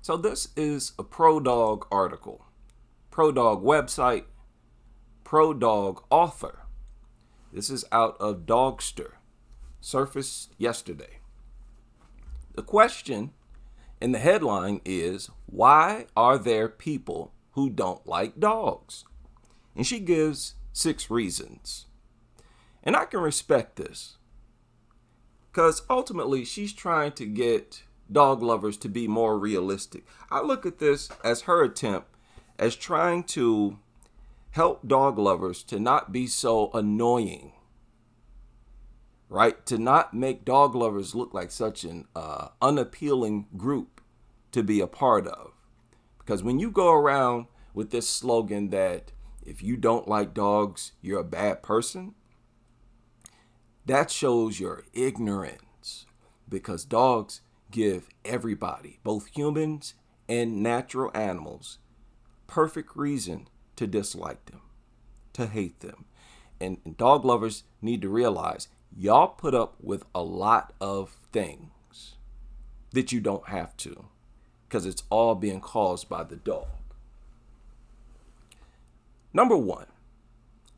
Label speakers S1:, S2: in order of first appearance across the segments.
S1: So this is a Pro Dog article, Pro Dog website, Pro Dog author. This is out of Dogster, surfaced yesterday. The question in the headline is, why are there people who don't like dogs? And she gives 6 reasons. And I can respect this, because ultimately she's trying to get dog lovers to be more realistic. I look at this as her attempt as trying to help dog lovers to not be so annoying, right? To not make dog lovers look like such an unappealing group to be a part of. Because when you go around with this slogan that if you don't like dogs, you're a bad person, that shows your ignorance, because dogs give everybody, both humans and natural animals, perfect reason to dislike them, to hate them. And dog lovers need to realize y'all put up with a lot of things that you don't have to, because it's all being caused by the dog. Number 1,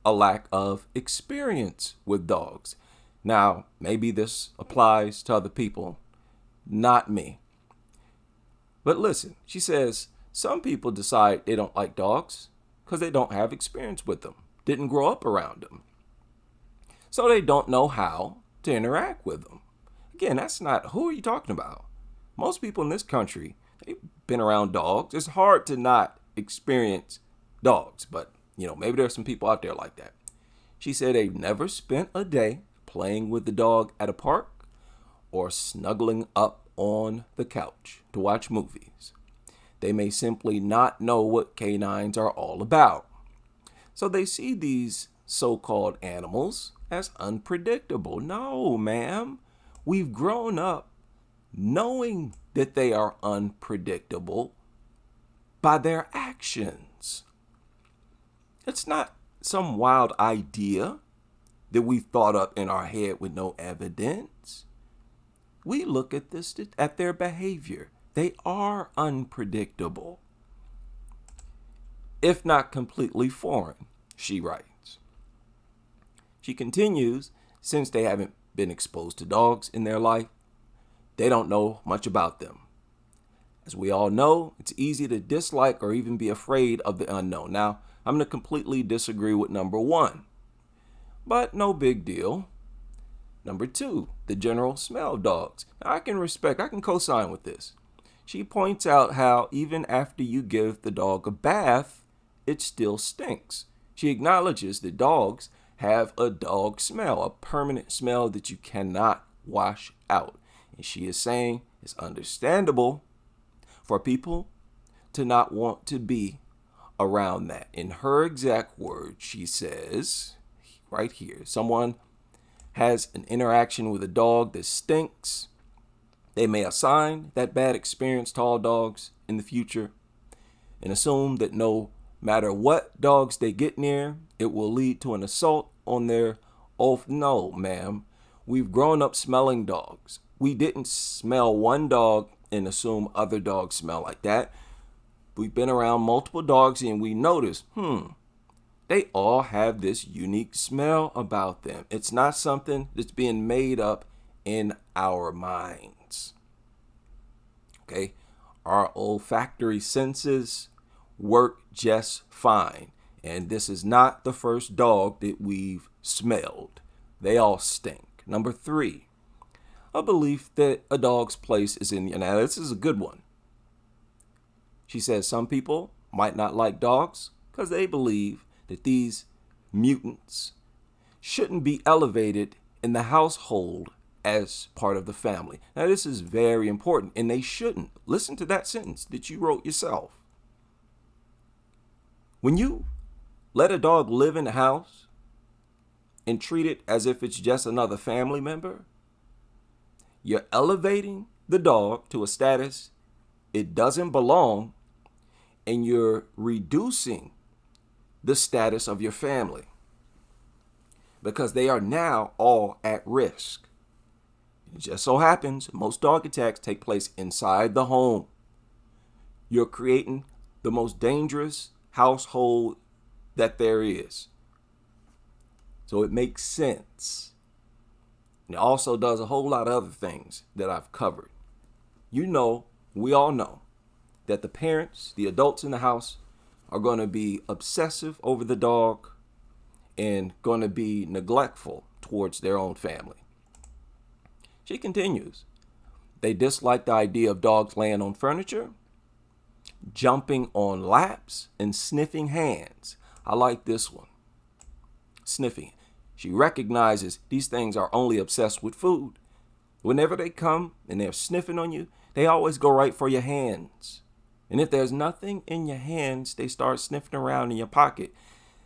S1: a lack of experience with dogs. Now, maybe this applies to other people, not me. But listen, she says some people decide they don't like dogs because they don't have experience with them, didn't grow up around them. So they don't know how to interact with them. Again, that's not, who are you talking about? Most people in this country, they've been around dogs. It's hard to not experience dogs, but maybe there's some people out there like that. She said they've never spent a day playing with the dog at a park or snuggling up on the couch to watch movies. They may simply not know what canines are all about. So they see these so-called animals as unpredictable. No, ma'am. We've grown up knowing that they are unpredictable by their actions. It's not some wild idea that we've thought up in our head with no evidence. We look at their behavior. They are unpredictable, if not completely foreign, she writes. She continues, since they haven't been exposed to dogs in their life, they don't know much about them. As we all know, it's easy to dislike or even be afraid of the unknown. Now, I'm going to completely disagree with number 1, but no big deal. Number 2, the general smell of dogs. Now, I can co-sign with this. She points out how even after you give the dog a bath, it still stinks. She acknowledges that dogs have a dog smell, a permanent smell that you cannot wash out. And she is saying it's understandable for people to not want to be around that. In her exact words, she says, right here, someone has an interaction with a dog that stinks. They may assign that bad experience to all dogs in the future and assume that no matter what dogs they get near, it will lead to an assault on their oath. No, ma'am. We've grown up smelling dogs. We didn't smell one dog and assume other dogs smell like that. We've been around multiple dogs and we notice, they all have this unique smell about them. It's not something that's being made up in our minds. Okay? Our olfactory senses work just fine. And this is not the first dog that we've smelled. They all stink. Number 3, a belief that a dog's place is in the... Now, this is a good one. She says some people might not like dogs because they believe that these mutants shouldn't be elevated in the household as part of the family. Now, this is very important, and they shouldn't. Listen to that sentence that you wrote yourself. When you let a dog live in the house and treat it as if it's just another family member, you're elevating the dog to a status it doesn't belong, and you're reducing the status of your family because they are now all at risk. It just so happens most dog attacks take place inside the home. you're creating the most dangerous household that there is. So it makes sense. And it also does a whole lot of other things that I've covered. You know, we all know that the parents, the adults in the house, are going to be obsessive over the dog and going to be neglectful towards their own family. She continues. They dislike the idea of dogs laying on furniture, jumping on laps, and sniffing hands. I like this one. Sniffing. She recognizes these things are only obsessed with food. Whenever they come and they're sniffing on you, they always go right for your hands. And if there's nothing in your hands, they start sniffing around in your pocket.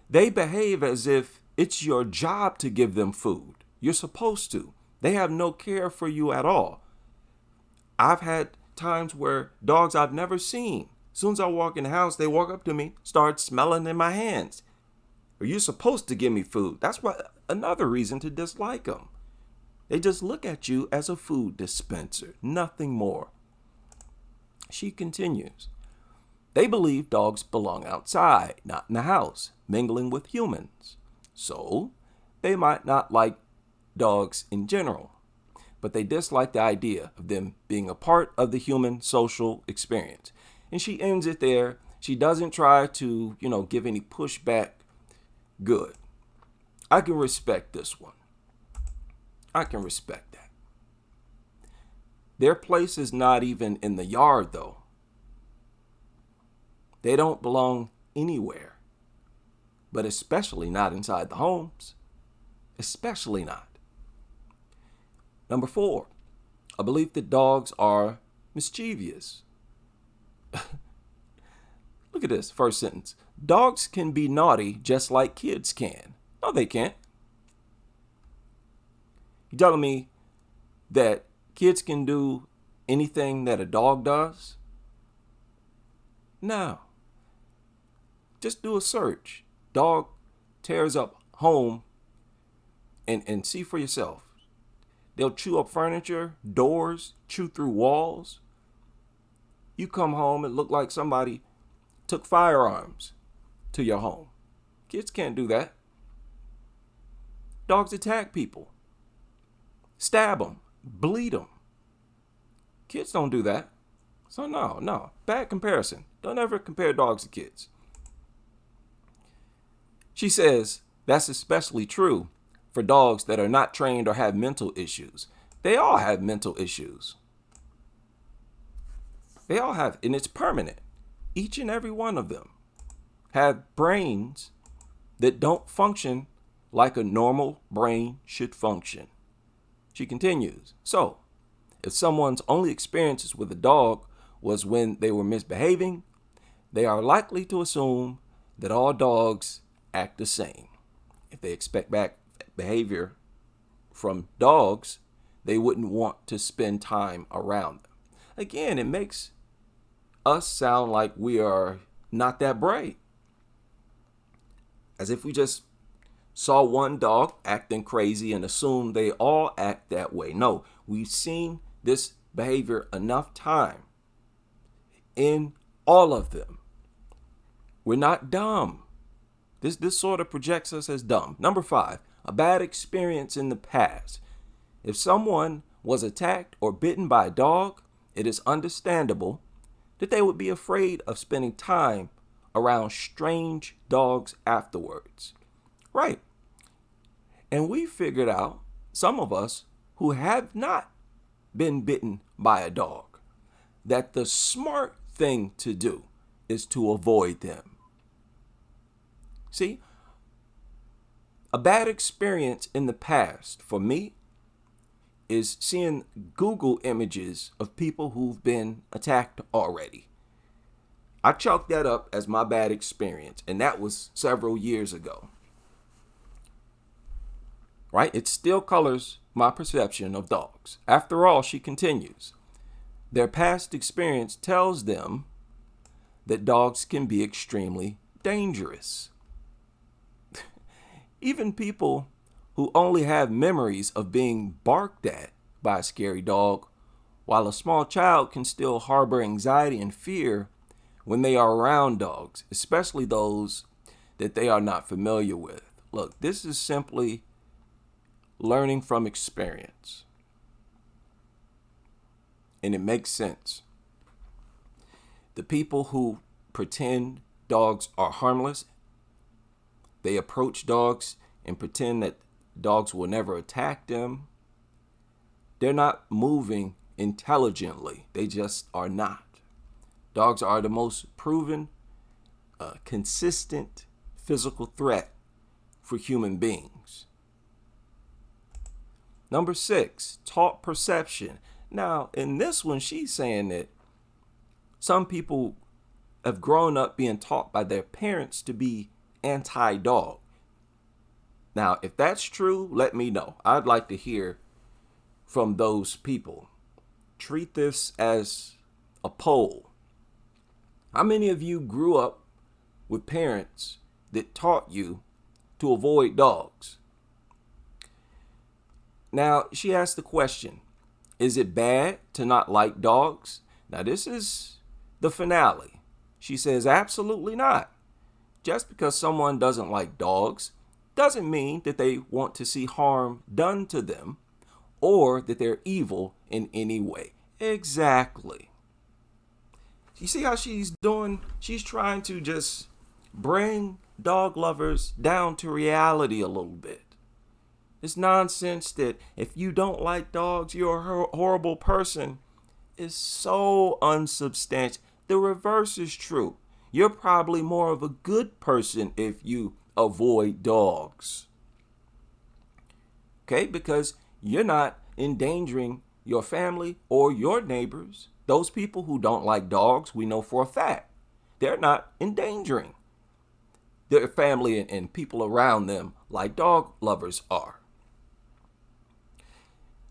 S1: They behave as if it's your job to give them food. You're supposed to. They have no care for you at all. I've had times where dogs I've never seen, as soon as I walk in the house, they walk up to me, start smelling in my hands. Are you supposed to give me food? That's another reason to dislike them. They just look at you as a food dispenser, nothing more. She continues. They believe dogs belong outside, not in the house, mingling with humans. So, they might not like dogs in general, but they dislike the idea of them being a part of the human social experience. And she ends it there. She doesn't try to, give any pushback. Good. I can respect this one. I can respect that. Their place is not even in the yard, though. They don't belong anywhere, but especially not inside the homes. Especially not. Number 4, a belief that dogs are mischievous. Look at this first sentence. Dogs can be naughty just like kids can. No, they can't. You telling me that kids can do anything that a dog does? No. Just do a search. Dog tears up home and see for yourself. They'll chew up furniture, doors, chew through walls. You come home, it look like somebody took firearms to your home. Kids can't do that. Dogs attack people, stab them, bleed them. Kids don't do that. So no, bad comparison. Don't ever compare dogs to kids. She says that's especially true for dogs that are not trained or have mental issues. They all have mental issues. They all have, and it's permanent. Each and every one of them have brains that don't function like a normal brain should function. She continues. So, if someone's only experiences with a dog was when they were misbehaving, they are likely to assume that all dogs act the same. If they expect back behavior from dogs, they wouldn't want to spend time around them. Again, it makes us sound like we are not that bright. As if we just saw one dog acting crazy and assumed they all act that way. No, we've seen this behavior enough time in all of them. We're not dumb. This sort of projects us as dumb. Number 5, a bad experience in the past. If someone was attacked or bitten by a dog, it is understandable that they would be afraid of spending time around strange dogs afterwards. Right. And we figured out, some of us who have not been bitten by a dog, that the smart thing to do is to avoid them. See, a bad experience in the past for me is seeing Google images of people who've been attacked already. I chalked that up as my bad experience, and that was several years ago. Right? It still colors my perception of dogs. After all, she continues, their past experience tells them that dogs can be extremely dangerous. Even people who only have memories of being barked at by a scary dog, while a small child can still harbor anxiety and fear, when they are around dogs, especially those that they are not familiar with. Look, this is simply learning from experience. And it makes sense. The people who pretend dogs are harmless, they approach dogs and pretend that dogs will never attack them. They're not moving intelligently. They just are not. Dogs are the most proven, consistent physical threat for human beings. Number 6, taught perception. Now, in this one, she's saying that some people have grown up being taught by their parents to be anti-dog. Now, if that's true, let me know. I'd like to hear from those people. Treat this as a poll. How many of you grew up with parents that taught you to avoid dogs? Now, she asked the question, is it bad to not like dogs? Now, this is the finale. She says, absolutely not. Just because someone doesn't like dogs doesn't mean that they want to see harm done to them or that they're evil in any way. Exactly. You see how she's doing? She's trying to just bring dog lovers down to reality a little bit. This nonsense that if you don't like dogs, you're a horrible person is so unsubstantial. The reverse is true. You're probably more of a good person if you avoid dogs. Okay? Because you're not endangering your family or your neighbors. Those people who don't like dogs, we know for a fact, they're not endangering their family and people around them like dog lovers are.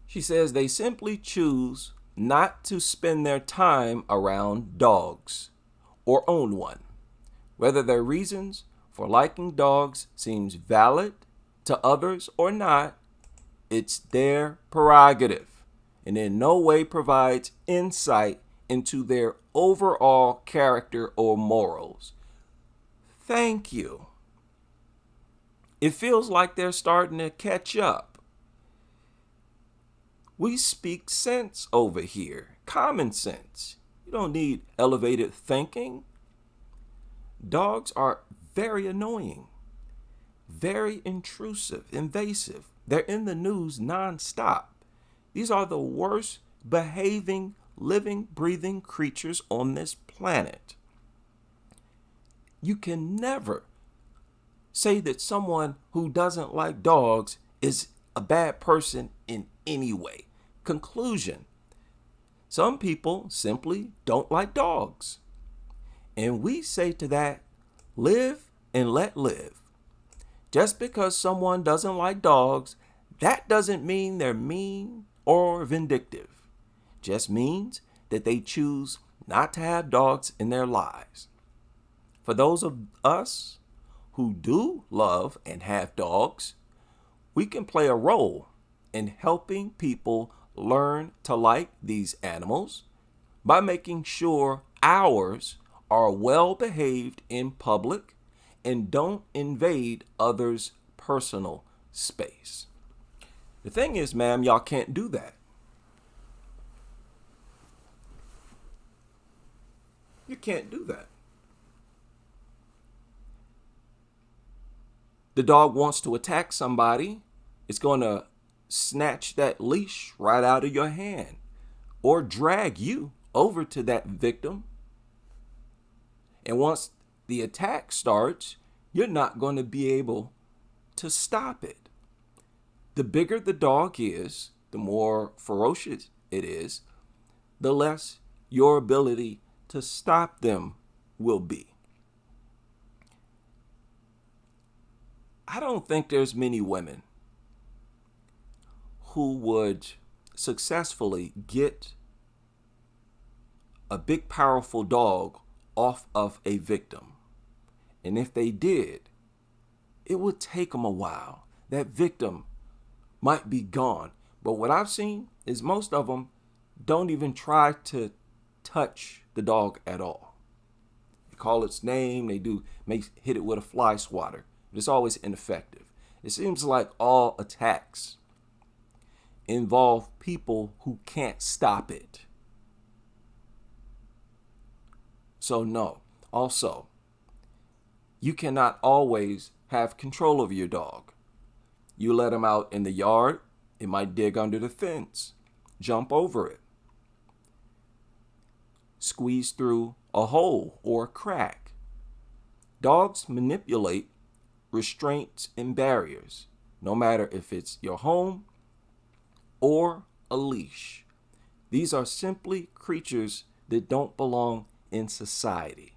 S1: She says they simply choose not to spend their time around dogs or own one. Whether their reasons for liking dogs seems valid to others or not, it's their prerogative and in no way provides insight into their overall character or morals. Thank you. It feels like they're starting to catch up. We speak sense over here, common sense. You don't need elevated thinking. Dogs are very annoying, very intrusive, invasive. They're in the news nonstop. These are the worst behaving, living, breathing creatures on this planet. You can never say that someone who doesn't like dogs is a bad person in any way. Conclusion: some people simply don't like dogs. And we say to that, live and let live. Just because someone doesn't like dogs, that doesn't mean they're mean or vindictive. Just means that they choose not to have dogs in their lives. For those of us who do love and have dogs, we can play a role in helping people learn to like these animals by making sure ours are well behaved in public and don't invade others' personal space. The thing is, ma'am, y'all can't do that. You can't do that. The dog wants to attack somebody, it's going to snatch that leash right out of your hand or drag you over to that victim. And once the attack starts, you're not going to be able to stop it. The bigger the dog is, the more ferocious it is, the less your ability to stop them will be. I don't think there's many women who would successfully get a big, powerful dog off of a victim. And if they did, it would take them a while. That victim might be gone. But what I've seen is most of them don't even try to touch the dog at all. call its name. May hit it with a fly swatter. But it's always ineffective. It seems like all attacks involve people who can't stop it. So no. Also, you cannot always have control over your dog. You let him out in the yard, it might dig under the fence, jump over it, squeeze through a hole or a crack. Dogs manipulate restraints and barriers, no matter if it's your home or a leash. These are simply creatures that don't belong in society.